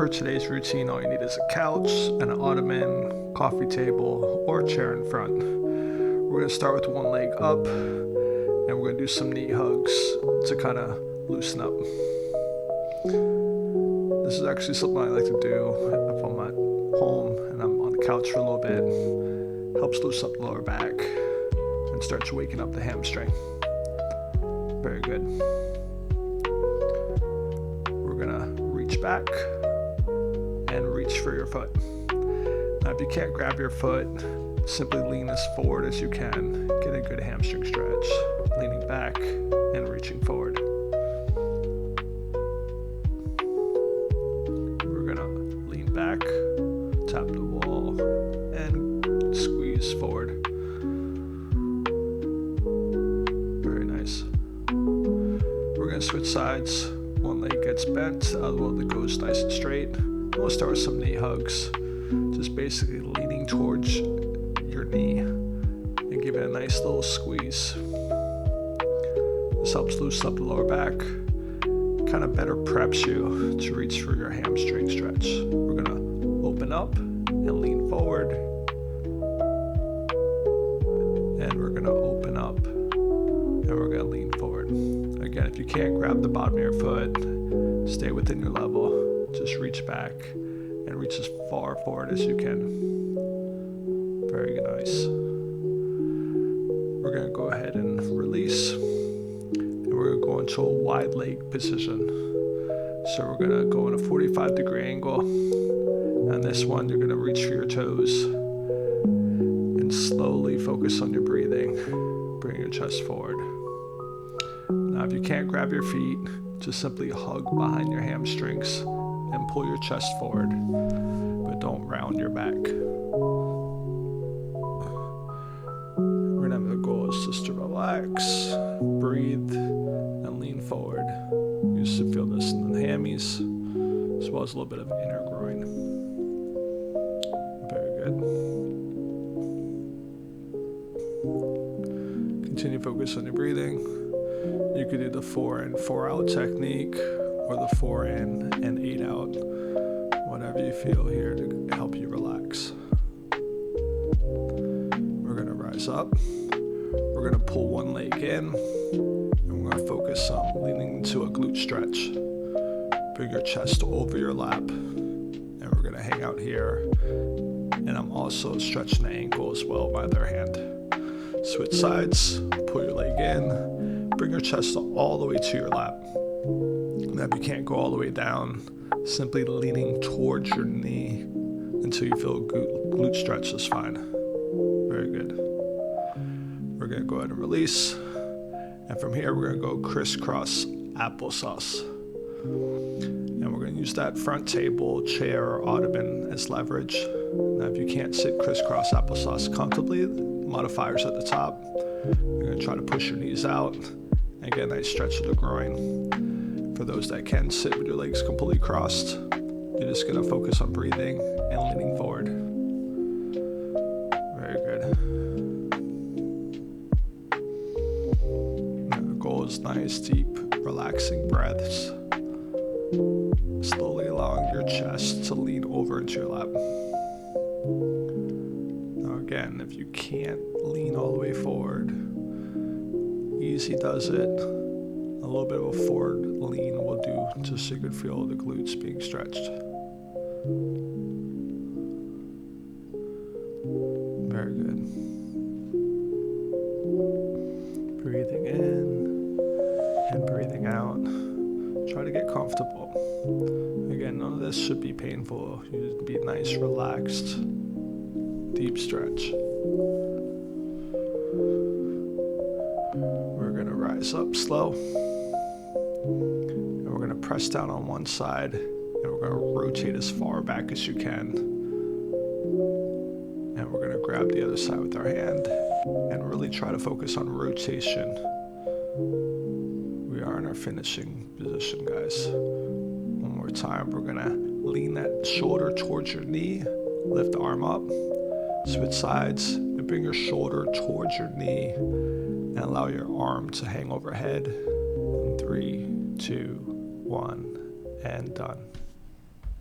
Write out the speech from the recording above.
For today's routine, all you need is a couch, an ottoman, coffee table, or a chair in front. We're going to start with one leg up, and we're going to do some knee hugs to kind of loosen up. This is actually something I like to do if I'm at home and I'm on the couch for a little bit. Helps loosen up the lower back and starts waking up the hamstring. Very good. We're going to reach back and reach for your foot. Now, if you can't grab your foot, simply lean as forward as you can. Get a good hamstring stretch. Leaning back and reaching forward. We're gonna lean back, tap the wall, and squeeze forward. Very nice. We're gonna switch sides. One leg gets bent, the other one goes nice and straight. We'll start with some knee hugs. Just basically leaning towards your knee and give it a nice little squeeze. This helps loosen up the lower back, kind of better preps you to reach for your hamstring stretch. We're gonna open up and lean forward. And we're gonna open up and we're gonna lean forward. Again, if you can't grab the bottom of your foot, stay within your level. Just reach back and reach as far forward as you can. Very nice. We're going to go ahead and release. And we're going to go into a wide leg position. So we're going to go in a 45-degree angle. And this one, you're going to reach for your toes. And slowly focus on your breathing. Bring your chest forward. Now, if you can't grab your feet, just simply hug behind your hamstrings and pull your chest forward, but don't round your back. We're gonna have the goal is just to relax, breathe, and lean forward. You should feel this in the hammies, as well as a little bit of inner groin. Very good. Continue to focus on your breathing. You could do the 4 in, 4 out technique, or the 4 in and 8 out, whatever you feel here to help you relax. We're gonna rise up. We're gonna pull one leg in, and we're gonna focus on leaning into a glute stretch. Bring your chest over your lap, and we're gonna hang out here. And I'm also stretching the ankle as well by the other hand. Switch sides, pull your leg in, bring your chest all the way to your lap. Now, if you can't go all the way down, simply leaning towards your knee until you feel a glute stretch is fine. Very good. We're going to go ahead and release. And from here, we're going to go crisscross applesauce. And we're going to use that front table, chair, or ottoman as leverage. Now, if you can't sit crisscross applesauce comfortably, modifiers at the top. You're going to try to push your knees out and get a nice stretch of the groin. For those that can sit with your legs completely crossed, you're just going to focus on breathing and leaning forward. Very good. Now the goal is nice, deep, relaxing breaths. Slowly allowing your chest to lean over into your lap. Now again, if you can't lean all the way forward, easy does it. A little bit of a forward lean will do just so you can feel the glutes being stretched. Very good. Breathing in and breathing out. Try to get comfortable. Again, none of this should be painful. You should be nice, relaxed, deep stretch. We're going to rise up slow. And we're going to press down on one side, and we're going to rotate as far back as you can. And we're going to grab the other side with our hand and really try to focus on rotation. We are in our finishing position, guys. One more time, we're going to lean that shoulder towards your knee, lift the arm up, switch sides, and bring your shoulder towards your knee, and allow your arm to hang overhead. 3, 2, 1, and done.